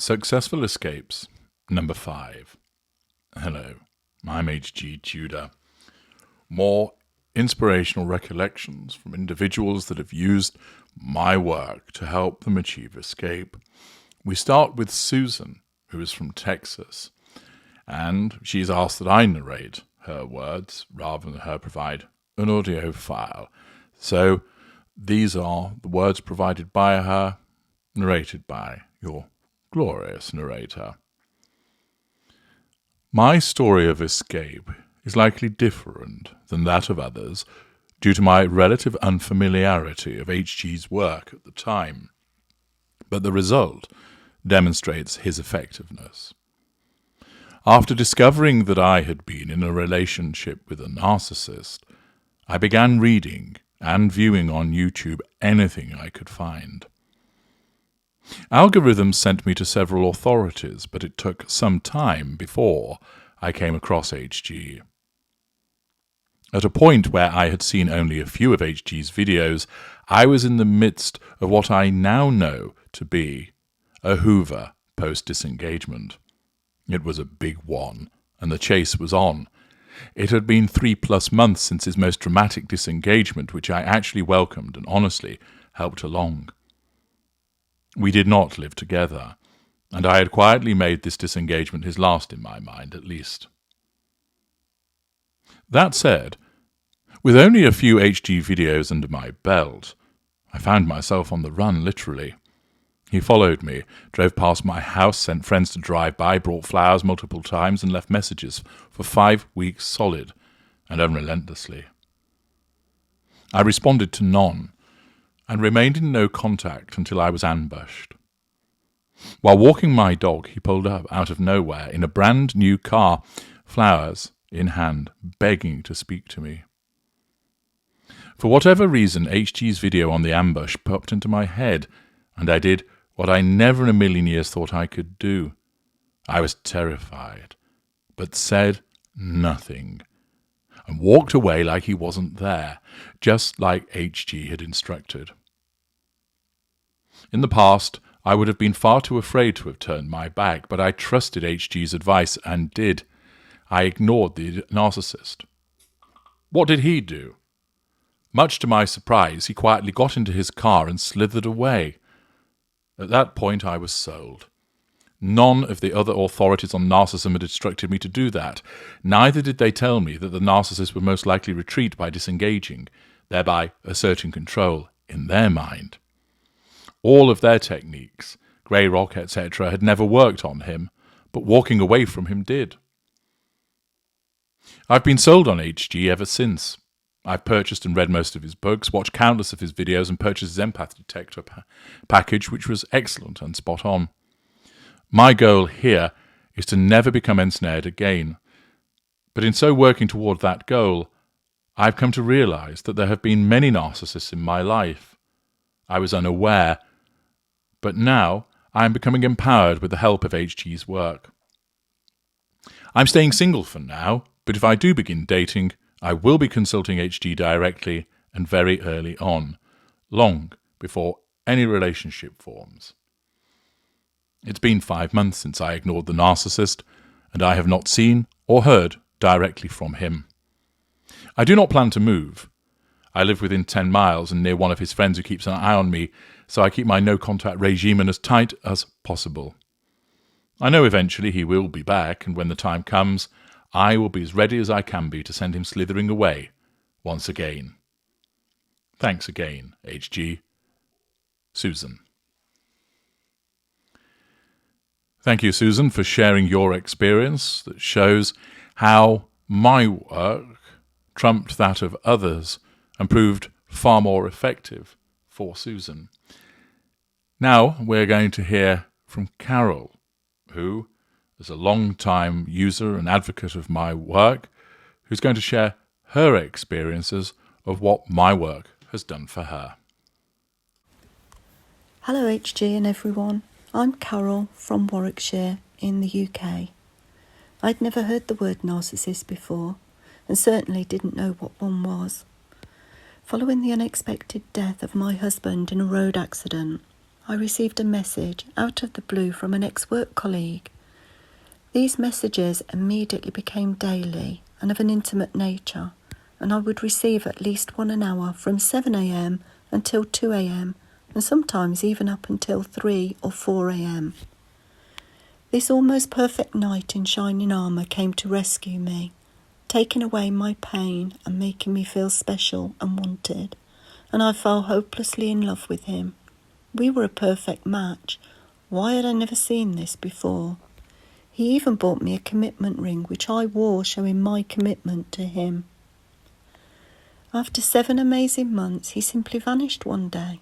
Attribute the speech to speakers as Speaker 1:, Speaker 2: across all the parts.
Speaker 1: Successful Escapes, number 5. Hello, I'm HG Tudor. More inspirational recollections from individuals that have used my work to help them achieve escape. We start with Susan, who is from Texas, and she's asked that I narrate her words rather than her provide an audio file. So these are the words provided by her, narrated by your glorious narrator. My story of escape is likely different than that of others due to my relative unfamiliarity of HG's work at the time, but the result demonstrates his effectiveness. After discovering that I had been in a relationship with a narcissist, I began reading and viewing on YouTube anything I could find. Algorithms sent me to several authorities, but it took some time before I came across HG. At a point where I had seen only a few of HG's videos, I was in the midst of what I now know to be a Hoover post-disengagement. It was a big one, and the chase was on. It had been 3+ months since his most dramatic disengagement, which I actually welcomed and honestly helped along. We did not live together, and I had quietly made this disengagement his last in my mind, at least. That said, with only a few HG videos under my belt, I found myself on the run, literally. He followed me, drove past my house, sent friends to drive by, brought flowers multiple times, and left messages for 5 weeks solid and unrelentlessly. I responded to none, and remained in no contact until I was ambushed. While walking my dog, he pulled up out of nowhere in a brand new car, flowers in hand, begging to speak to me. For whatever reason, HG's video on the ambush popped into my head, and I did what I never in a million years thought I could do. I was terrified, but said nothing, and walked away like he wasn't there, just like HG had instructed. In the past, I would have been far too afraid to have turned my back, but I trusted HG's advice and did. I ignored the narcissist. What did he do? Much to my surprise, he quietly got into his car and slithered away. At that point, I was sold. None of the other authorities on narcissism had instructed me to do that. Neither did they tell me that the narcissist would most likely retreat by disengaging, thereby asserting control in their mind. All of their techniques, grey rock, etc., had never worked on him, but walking away from him did. I've been sold on HG ever since. I've purchased and read most of his books, watched countless of his videos, and purchased his empath detector package, which was excellent and spot on. My goal here is to never become ensnared again. But in so working toward that goal, I've come to realize that there have been many narcissists in my life. I was unaware, but now I am becoming empowered with the help of HG's work. I'm staying single for now, but if I do begin dating, I will be consulting HG directly and very early on, long before any relationship forms. It's been 5 months since I ignored the narcissist, and I have not seen or heard directly from him. I do not plan to move. I live within 10 miles and near one of his friends who keeps an eye on me, so I keep my no-contact regime as tight as possible. I know eventually he will be back, and when the time comes, I will be as ready as I can be to send him slithering away once again. Thanks again, HG. Susan. Thank you, Susan, for sharing your experience that shows how my work trumped that of others and proved far more effective for Susan. Now we're going to hear from Carol, who is a long-time user and advocate of my work, who's going to share her experiences of what my work has done for her.
Speaker 2: Hello HG and everyone, I'm Carol from Warwickshire in the UK. I'd never heard the word narcissist before and certainly didn't know what one was. Following the unexpected death of my husband in a road accident, I received a message out of the blue from an ex-work colleague. These messages immediately became daily and of an intimate nature, and I would receive at least one an hour from 7 a.m. until 2 a.m. and sometimes even up until 3 or 4 a.m. This almost perfect knight in shining armour came to rescue me, taking away my pain and making me feel special and wanted, and I fell hopelessly in love with him. We were a perfect match. Why had I never seen this before? He even bought me a commitment ring, which I wore, showing my commitment to him. After 7 amazing months, he simply vanished one day,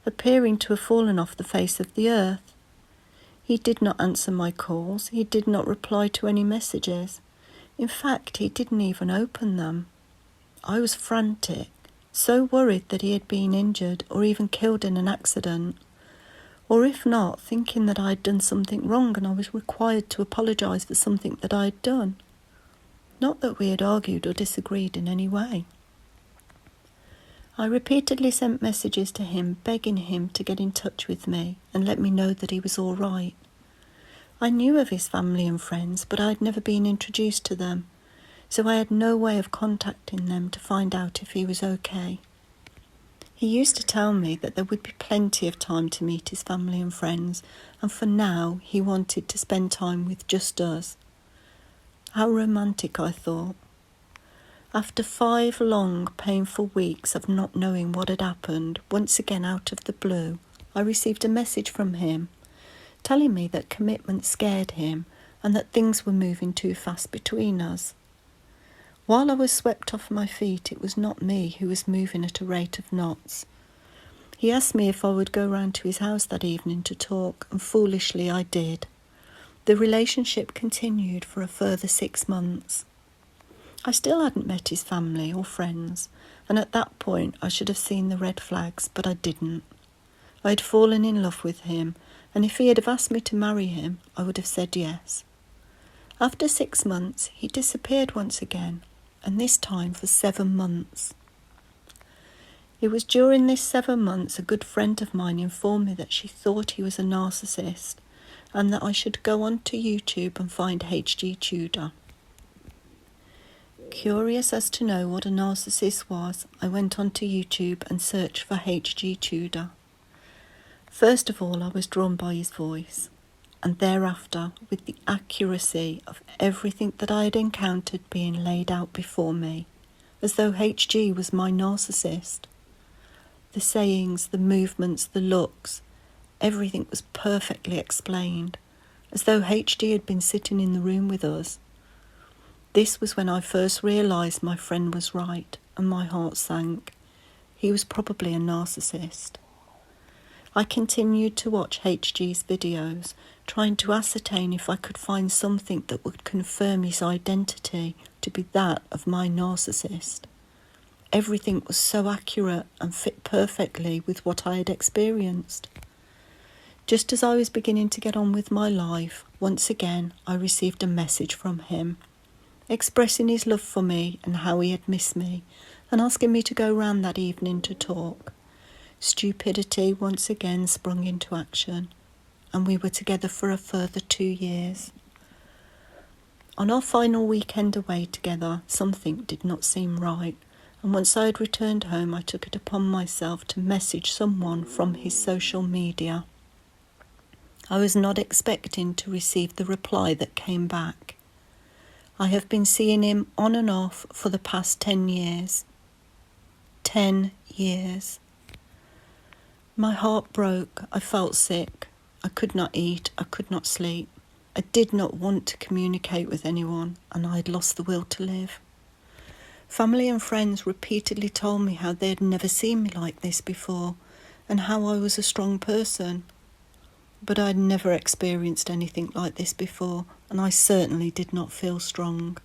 Speaker 2: appearing to have fallen off the face of the earth. He did not answer my calls. He did not reply to any messages. In fact, he didn't even open them. I was frantic, so worried that he had been injured or even killed in an accident, or if not, thinking that I had done something wrong and I was required to apologise for something that I had done. Not that we had argued or disagreed in any way. I repeatedly sent messages to him, begging him to get in touch with me and let me know that he was all right. I knew of his family and friends, but I had never been introduced to them, so I had no way of contacting them to find out if he was okay. He used to tell me that there would be plenty of time to meet his family and friends, and for now he wanted to spend time with just us. How romantic, I thought. After 5 long, painful weeks of not knowing what had happened, once again out of the blue, I received a message from him, telling me that commitment scared him and that things were moving too fast between us. While I was swept off my feet, it was not me who was moving at a rate of knots. He asked me if I would go round to his house that evening to talk, and foolishly I did. The relationship continued for a further 6 months. I still hadn't met his family or friends, and at that point I should have seen the red flags, but I didn't. I had fallen in love with him, and if he had asked me to marry him, I would have said yes. After 6 months, he disappeared once again, and this time for 7 months. It was during this 7 months a good friend of mine informed me that she thought he was a narcissist, and that I should go onto YouTube and find HG Tudor. Curious as to know what a narcissist was, I went onto YouTube and searched for HG Tudor. First of all, I was drawn by his voice, and thereafter with the accuracy of everything that I had encountered being laid out before me, as though HG was my narcissist. The sayings, the movements, the looks, everything was perfectly explained, as though HG had been sitting in the room with us. This was when I first realised my friend was right, and my heart sank. He was probably a narcissist. I continued to watch HG's videos, trying to ascertain if I could find something that would confirm his identity to be that of my narcissist. Everything was so accurate and fit perfectly with what I had experienced. Just as I was beginning to get on with my life, once again I received a message from him, expressing his love for me and how he had missed me, and asking me to go round that evening to talk. Stupidity once again sprung into action, and we were together for a further 2 years. On our final weekend away together, something did not seem right, and once I had returned home, I took it upon myself to message someone from his social media. I was not expecting to receive the reply that came back. I have been seeing him on and off for the past 10 years. 10 years. My heart broke. I felt sick. I could not eat. I could not sleep. I did not want to communicate with anyone, and I had lost the will to live. Family and friends repeatedly told me how they had never seen me like this before, and how I was a strong person. But I had never experienced anything like this before, and I certainly did not feel strong.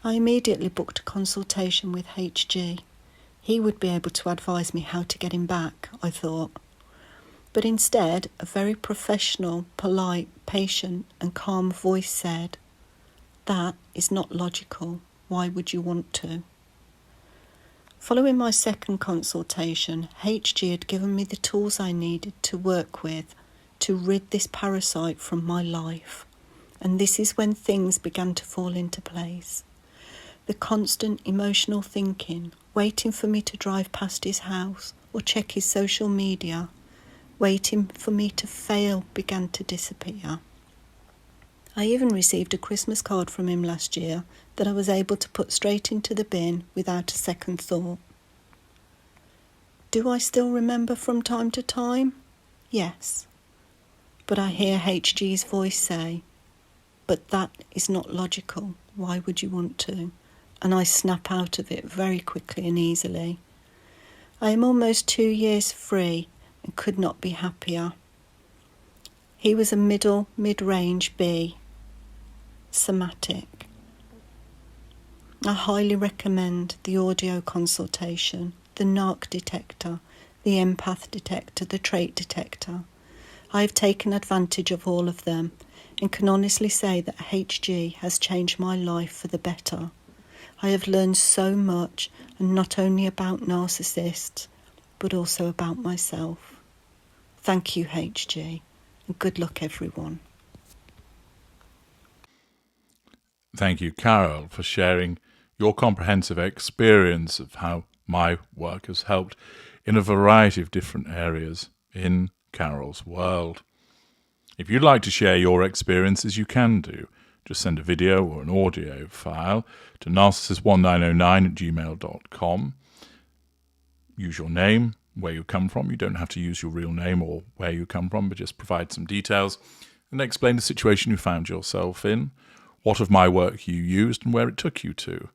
Speaker 2: I immediately booked a consultation with HG. He would be able to advise me how to get him back, I thought. But instead, a very professional, polite, patient and calm voice said, "That is not logical. Why would you want to?" Following my second consultation, HG had given me the tools I needed to work with to rid this parasite from my life. And this is when things began to fall into place. The constant emotional thinking, waiting for me to drive past his house or check his social media, waiting for me to fail began to disappear. I even received a Christmas card from him last year that I was able to put straight into the bin without a second thought. Do I still remember from time to time? Yes. But I hear HG's voice say, "But that is not logical. Why would you want to?" And I snap out of it very quickly and easily. I am almost 2 years free and could not be happier. He was a mid-range B, somatic. I highly recommend the audio consultation, the narc detector, the empath detector, the trait detector. I have taken advantage of all of them and can honestly say that HG has changed my life for the better. I have learned so much, and not only about narcissists, but also about myself. Thank you, HG, and good luck, everyone.
Speaker 1: Thank you, Carol, for sharing your comprehensive experience of how my work has helped in a variety of different areas in Carol's world. If you'd like to share your experiences, you can do. Just send a video or an audio file to narcissist1909@gmail.com. Use your name, where you come from. You don't have to use your real name or where you come from, but just provide some details and explain the situation you found yourself in, what of my work you used and where it took you to.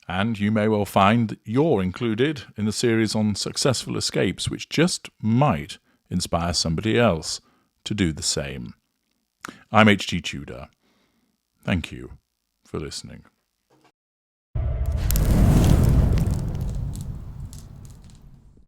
Speaker 1: And you may well find that you're included in the series on successful escapes, which just might inspire somebody else to do the same. I'm HG Tudor. Thank you for listening.